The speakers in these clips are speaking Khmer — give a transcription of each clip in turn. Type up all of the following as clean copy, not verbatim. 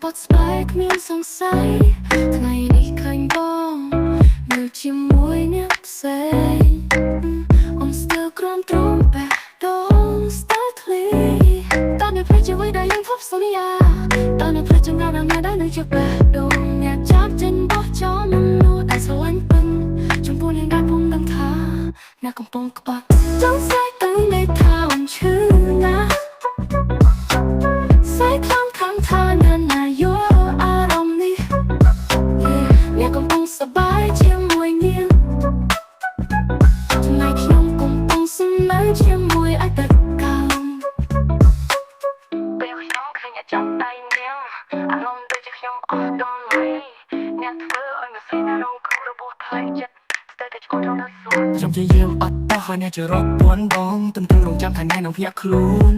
ปลอดสบายគ្មានសង្ស័យថ្ងៃនេះឃើញបងនៅជាមួយអ្នកផ្សេងអូនស្ទើរក្រំទ្រង់បេះដូងស្ទើរធ្លីតើនៅព្រឹកជាអ្វីដែលយើងភពសន្យាតើនៅព្រឹកចម្រើនណាដែលនឹងជាបេះដូងអ្នកចាប់ចិនបោះចោលមនុស្សដែលស្រឡាញ់ពេញចំពោះនាងដែលពុំដឹងថាអ្នកកំពុងក្បត់ចង់ស្អែកទៅនៃថាអូនឈឺណាស់ស្អែកខ្លាំងខាងថានៅណាយកអារម្មណ៍នេះអ្នកកំពុងសប្បាយជាមួយនាងថ្ងៃខ្ញុំកំពុងស្នេហ៍ជាមួយអតីតកាលពេលខ្ញុំឃើញអ្នកចាប់ដៃនាងអារម្មណ៍ដូចជាខ្ញុំអស់ដំណៃអ្នកធ្វើឲ្យមិនស្នេហ៍រងគ្រោះរបស់ផ្លូវចិត្តស្ទើរតែឆ្កួតរងដល់សួរខ្ញុំជាយាមអត់តោះហើយអ្នកជារត់ពួនបងទន្ទឹងរង់ចាំថាអ្នកនឹងភ្ញាក់ខ្លួន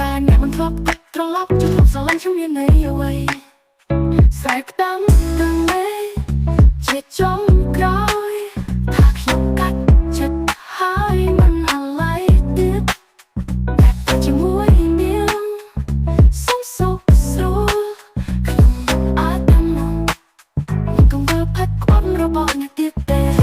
តែអ្នកមិនធ្លាប់ត្រឡប់ជួបស្រឡាញ់ខ្ញុំមានន័យអ្វីស្រែកដាំទាំងមេជាចុងក្រោយថាខ្ញុំកាត់ចិត្តហើយមិនអាឡ័យទៀតតែជាមួយនាងសុំសុខស្រួលខ្ញុំអាចដឹងមកកុំមើលផាត់ក្បត់របស់អ្នកទៀតទេ